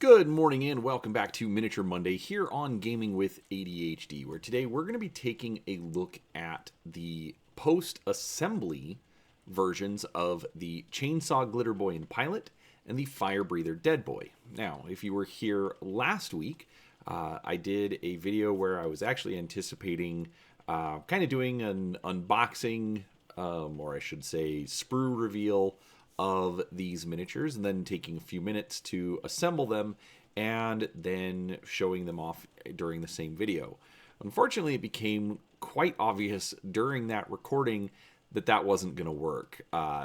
Good morning and welcome back to Miniature Monday here on Gaming with ADHD, where today we're going to be taking a look at the post-assembly versions of the Chainsaw Glitter Boy and Pilot and the Fire Breather Dead Boy. Now, if you were here last week, I did a video where I was actually anticipating kind of doing an unboxing, or I should say sprue reveal of these miniatures and then taking a few minutes to assemble them and then showing them off during the same video. Unfortunately, it became quite obvious during that recording that that wasn't going to work.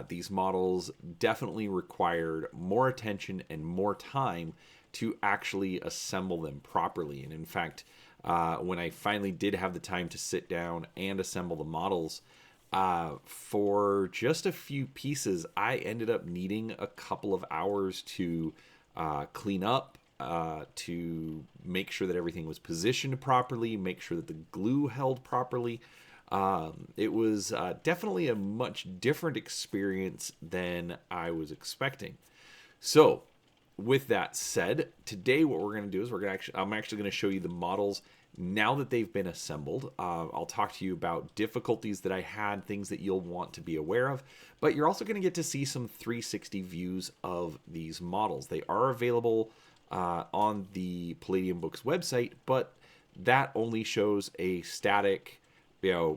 These models definitely required more attention and more time to actually assemble them properly. And in fact, when I finally did have the time to sit down and assemble the models, for just a few pieces, I ended up needing a couple of hours to clean up, to make sure that everything was positioned properly, make sure that the glue held properly. It was definitely a much different experience than I was expecting. So, with that said, today what we're going to do is I'm actually going to show you the models now that they've been assembled. I'll talk to you about difficulties that I had, things that you'll want to be aware of, but you're also going to get to see some 360 views of these models. They are available on the Palladium Books website, but that only shows a static,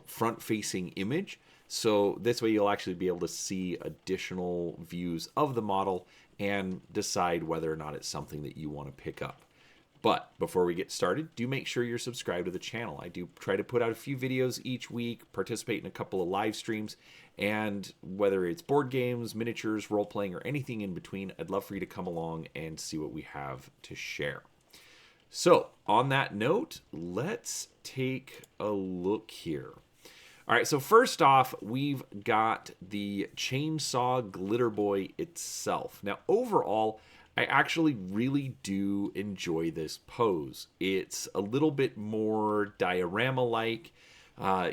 front-facing image. So this way you'll actually be able to see additional views of the model and decide whether or not it's something that you want to pick up. But before we get started, do make sure you're subscribed to the channel. I do try to put out a few videos each week, participate in a couple of live streams, and whether it's board games, miniatures, role-playing, or anything in between, I'd love for you to come along and see what we have to share. So, on that note, let's take a look here. All right, so first off, we've got the Chainsaw Glitter Boy itself. Now, overall, I actually really do enjoy this pose. It's a little bit more diorama-like.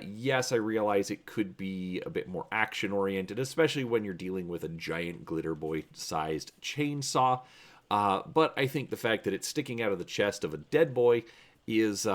Yes, I realize it could be a bit more action-oriented, especially when you're dealing with a giant Glitter Boy-sized chainsaw. But I think the fact that it's sticking out of the chest of a dead boy is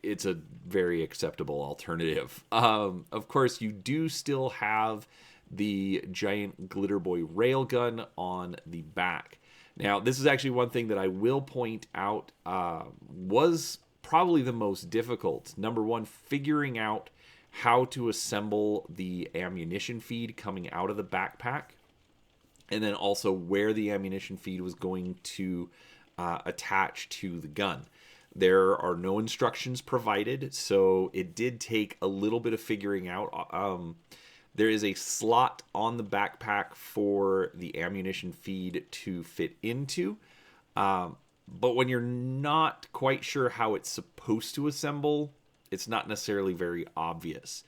it's a very acceptable alternative. Of course, you do still have the giant Glitter Boy railgun on the back. Now, this is actually one thing that I will point out was probably the most difficult. Number one, figuring out how to assemble the ammunition feed coming out of the backpack, and then also where the ammunition feed was going to attach to the gun. There are no instructions provided, so it did take a little bit of figuring out. There is a slot on the backpack for the ammunition feed to fit into, but when you're not quite sure how it's supposed to assemble, it's not necessarily very obvious.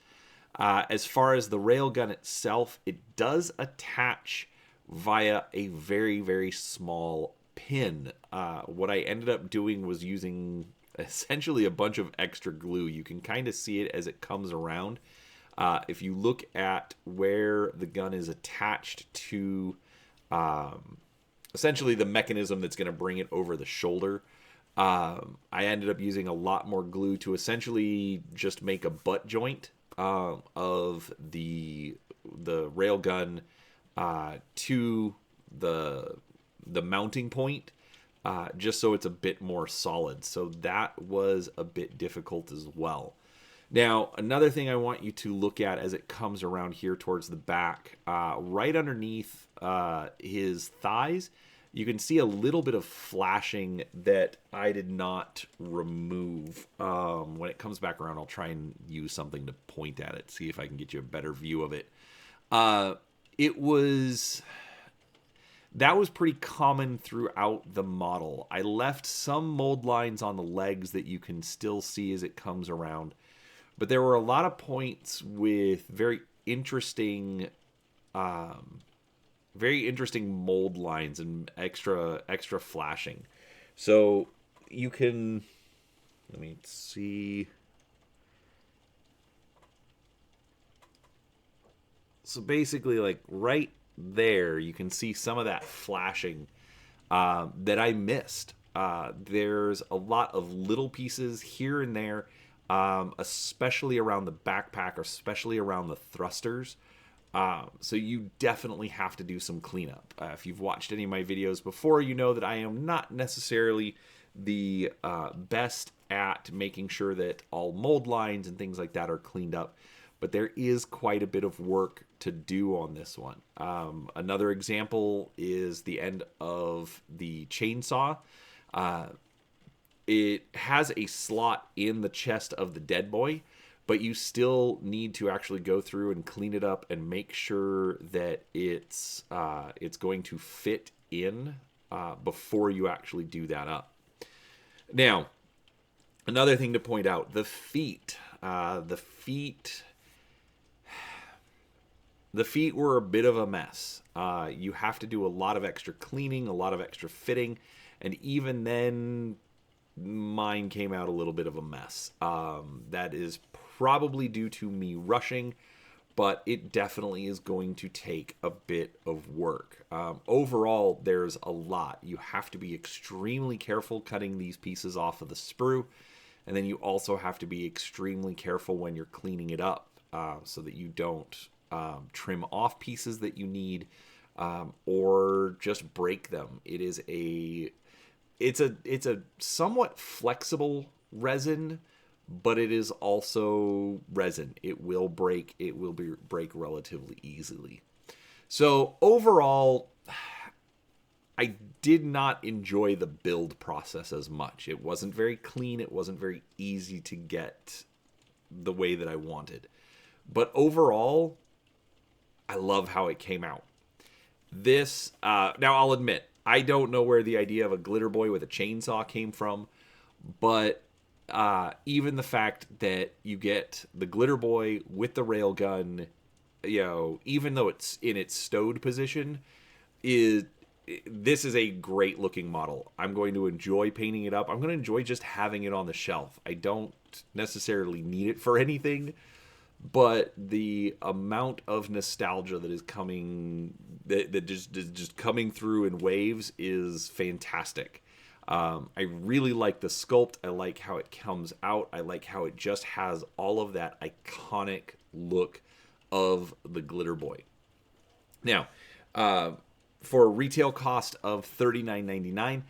As far as the railgun itself, it does attach via a very, very small pin. What I ended up doing was using essentially a bunch of extra glue. You can kind of see it as it comes around. If you look at where the gun is attached to essentially the mechanism that's going to bring it over the shoulder, I ended up using a lot more glue to essentially just make a butt joint of the railgun to the mounting point, just so it's a bit more solid. So that was a bit difficult as well. Now, another thing I want you to look at as it comes around here towards the back, right underneath his thighs, you can see a little bit of flashing that I did not remove. When it comes back around, I'll try and use something to point at it, see if I can get you a better view of it. That was pretty common throughout the model. I left some mold lines on the legs that you can still see as it comes around. But there were a lot of points with very interesting mold lines and extra flashing. So you can, let me see. So basically, like right there, you can see some of that flashing that I missed. There's a lot of little pieces here and there, especially around the backpack, or especially around the thrusters. So you definitely have to do some cleanup. If you've watched any of my videos before, you know that I am not necessarily the best at making sure that all mold lines and things like that are cleaned up, but there is quite a bit of work to do on this one. Another example is the end of the chainsaw. It has a slot in the chest of the dead boy, but you still need to actually go through and clean it up and make sure that it's going to fit in before you actually do that up. Now, another thing to point out, the feet. The feet were a bit of a mess. You have to do a lot of extra cleaning, a lot of extra fitting, and even then, mine came out a little bit of a mess. That is probably due to me rushing, but it definitely is going to take a bit of work. Overall, there's a lot. You have to be extremely careful cutting these pieces off of the sprue, and then you also have to be extremely careful when you're cleaning it up, so that you don't trim off pieces that you need, or just break them. It's a somewhat flexible resin, but it is also resin. It will break. It will break relatively easily. So overall, I did not enjoy the build process as much. It wasn't very clean. It wasn't very easy to get the way that I wanted. But overall, I love how it came out. This, now I'll admit, I don't know where the idea of a glitter boy with a chainsaw came from, but even the fact that you get the glitter boy with the railgun, even though it's in its stowed position, this is a great looking model. I'm going to enjoy painting it up. I'm going to enjoy just having it on the shelf. I don't necessarily need it for anything, but the amount of nostalgia that is coming, that just coming through in waves, is fantastic. I really like the sculpt. I like how it comes out. I like how it just has all of that iconic look of the glitter boy. Now, for a retail cost of $39.99,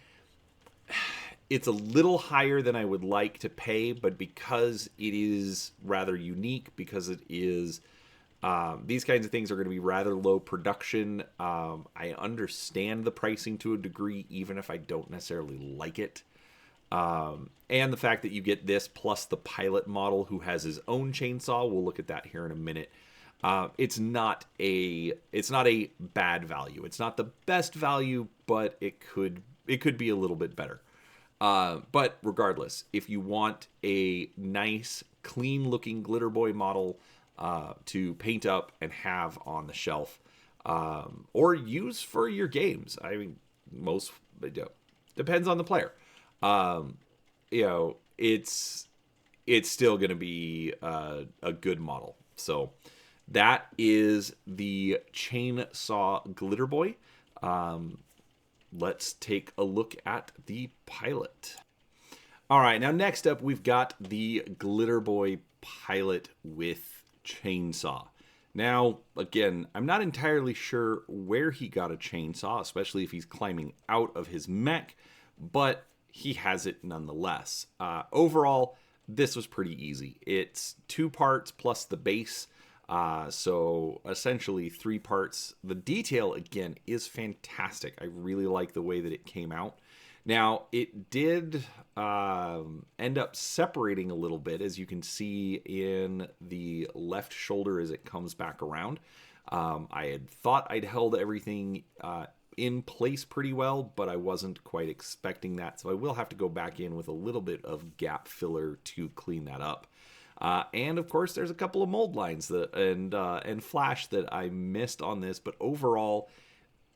it's a little higher than I would like to pay, but because it is rather unique, because it is, these kinds of things are going to be rather low production, I understand the pricing to a degree, even if I don't necessarily like it. And the fact that you get this plus the pilot model who has his own chainsaw, we'll look at that here in a minute. It's not a bad value. It's not the best value, but it could be a little bit better. But regardless, if you want a nice, clean-looking Glitter Boy model to paint up and have on the shelf, or use for your games, I mean, most depends on the player. It's still going to be a good model. So that is the Chainsaw Glitter Boy. Let's take a look at the pilot. All right, now next up, we've got the Glitter Boy pilot with chainsaw. Now, again, I'm not entirely sure where he got a chainsaw, especially if he's climbing out of his mech, but he has it nonetheless. Overall, this was pretty easy. It's 2 parts plus the base. So essentially 3 parts. The detail, again, is fantastic. I really like the way that it came out. Now, it did end up separating a little bit, as you can see in the left shoulder as it comes back around. I had thought I'd held everything in place pretty well, but I wasn't quite expecting that. So I will have to go back in with a little bit of gap filler to clean that up. And of course, there's a couple of mold lines and flash that I missed on this, but overall,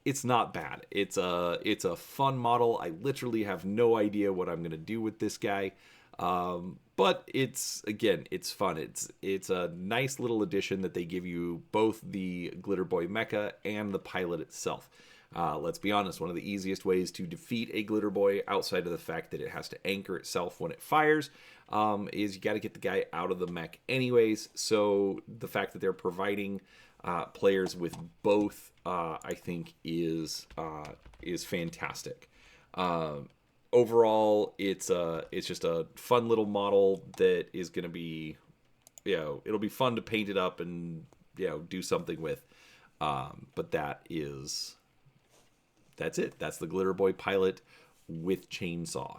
it's not bad. It's a fun model. I literally have no idea what I'm gonna do with this guy, but it's fun. It's a nice little addition that they give you, both the Glitter Boy mecha and the pilot itself. Let's be honest, one of the easiest ways to defeat a glitter boy, outside of the fact that it has to anchor itself when it fires, is you got to get the guy out of the mech anyways. So the fact that they're providing players with both, I think, is fantastic. Overall, it's just a fun little model that is going to be, it'll be fun to paint it up and do something with. But that's it. That's the Glitter Boy Pilot with Chainsaw.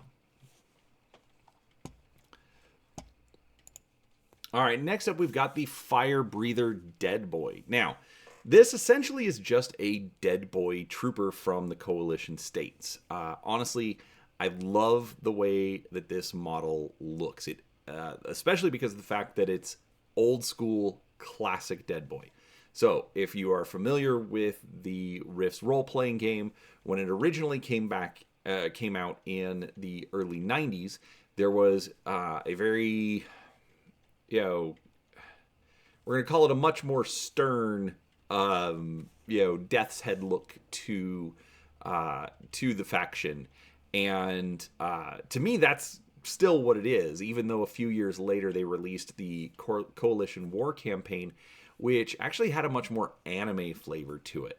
All right, next up we've got the Fire Breather Dead Boy. Now, this essentially is just a Dead Boy trooper from the Coalition States. Honestly, I love the way that this model looks. It, especially because of the fact that it's old school, classic Dead Boy. So, if you are familiar with the Rift's role-playing game, when it originally came out in the early 90s, there was a very, we're going to call it a much more stern, Death's Head look to the faction. And to me, that's still what it is, even though a few years later they released the Coalition War campaign, which actually had a much more anime flavor to it.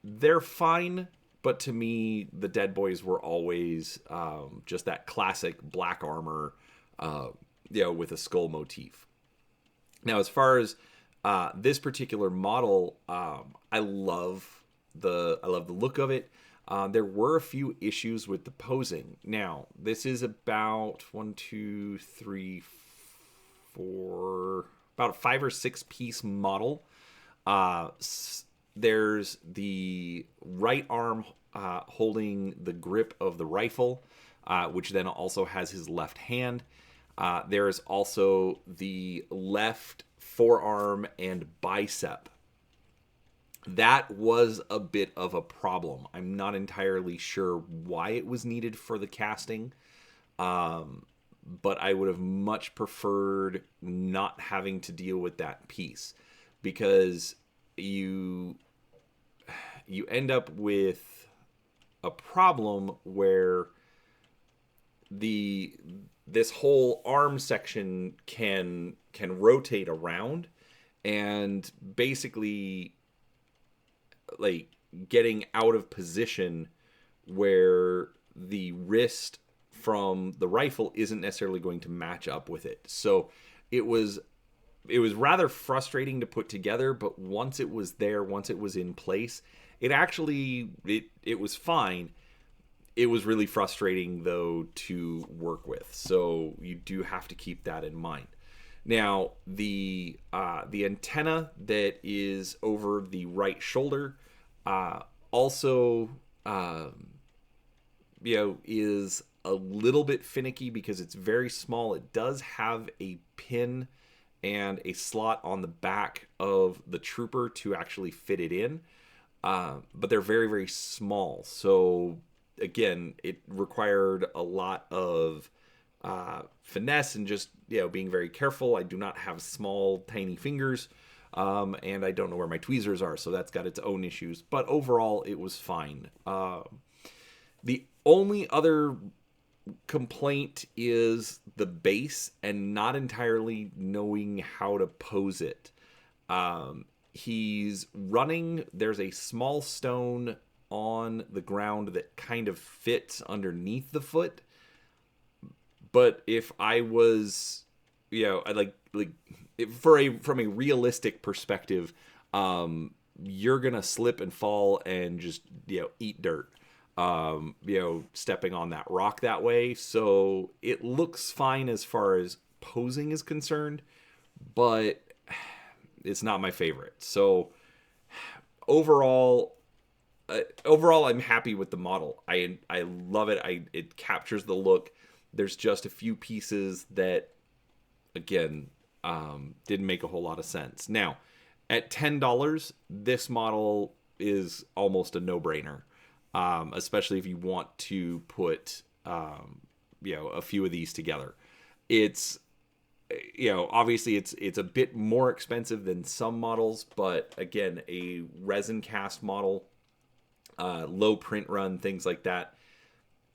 They're fine, but to me, the Dead Boys were always just that classic black armor, with a skull motif. Now, as far as this particular model, I love the look of it. There were a few issues with the posing. Now, this is about about a 5 or 6 piece model. There's the right arm holding the grip of the rifle, which then also has his left hand. There's also the left forearm and bicep. That was a bit of a problem. I'm not entirely sure why it was needed for the casting. But I would have much preferred not having to deal with that piece, because you end up with a problem where this whole arm section can rotate around, and basically like getting out of position where the wrist from the rifle isn't necessarily going to match up with it. So it was rather frustrating to put together, but once it was there, once it was in place, it was fine. It was really frustrating though to work with. So you do have to keep that in mind. Now, the antenna that is over the right shoulder also is a little bit finicky because it's very small. It does have a pin and a slot on the back of the trooper to actually fit it in, but they're very, very small. So again, it required a lot of finesse and just being very careful. I do not have small, tiny fingers, and I don't know where my tweezers are, so that's got its own issues. But overall, it was fine. The only other complaint is the base and not entirely knowing how to pose it. He's running. There's a small stone on the ground that kind of fits underneath the foot. But if I was, from a realistic perspective, you're gonna slip and fall and just eat dirt. Stepping on that rock that way. So it looks fine as far as posing is concerned, but it's not my favorite. So overall, I'm happy with the model. I love it. It captures the look. There's just a few pieces that, again, didn't make a whole lot of sense. Now, at $10, this model is almost a no-brainer. Especially if you want to put, a few of these together. It's, obviously it's a bit more expensive than some models, but again, a resin cast model low print run, things like that,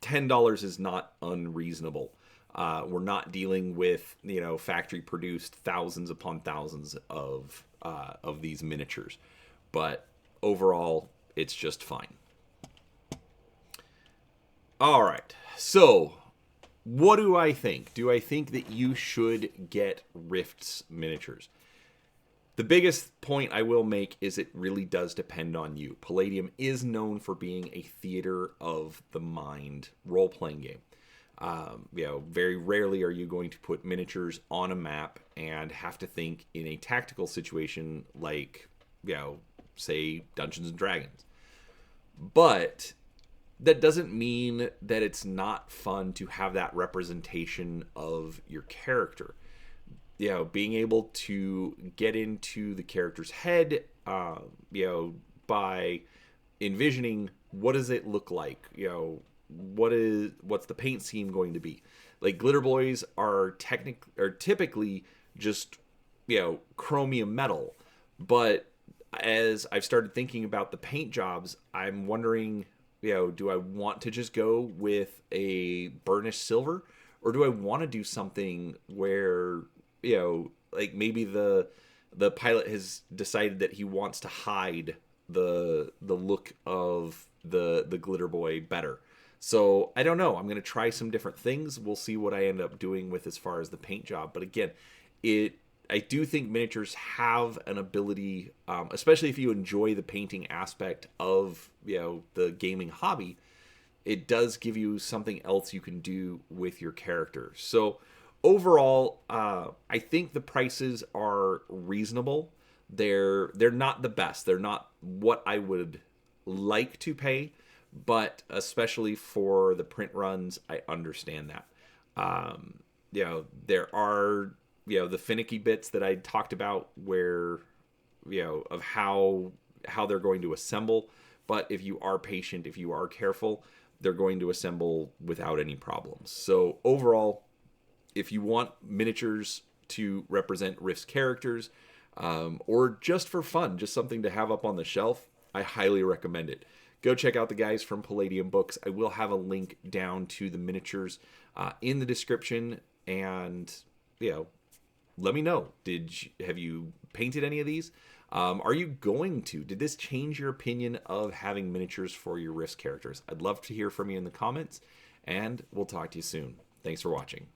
$10 is not unreasonable. We're not dealing with, factory produced thousands upon thousands of these miniatures, but overall, it's just fine. All right, so what do I think? Do I think that you should get Rift's miniatures? The biggest point I will make is it really does depend on you. Palladium is known for being a theater of the mind role-playing game. Very rarely are you going to put miniatures on a map and have to think in a tactical situation like, say, Dungeons and Dragons. But that doesn't mean that it's not fun to have that representation of your character. Being able to get into the character's head, by envisioning what does it look like, what's the paint scheme going to be. Like, glitter boys are typically just, chromium metal, but as I've started thinking about the paint jobs, I'm wondering, do I want to just go with a burnished silver, or do I want to do something where, like maybe the pilot has decided that he wants to hide the look of the glitter boy better. So I don't know. I'm going to try some different things. We'll see what I end up doing with as far as the paint job. But again, I do think miniatures have an ability, especially if you enjoy the painting aspect of the gaming hobby. It does give you something else you can do with your character. So overall, I think the prices are reasonable. They're not the best. They're not what I would like to pay, but especially for the print runs, I understand that. There are the finicky bits that I talked about where of how they're going to assemble. But if you are patient, if you are careful, they're going to assemble without any problems. So overall, if you want miniatures to represent Rift's characters, or just for fun, just something to have up on the shelf, I highly recommend it. Go check out the guys from Palladium Books. I will have a link down to the miniatures in the description, and let me know. Have you painted any of these? Are you going to? Did this change your opinion of having miniatures for your Rift characters? I'd love to hear from you in the comments, and we'll talk to you soon. Thanks for watching.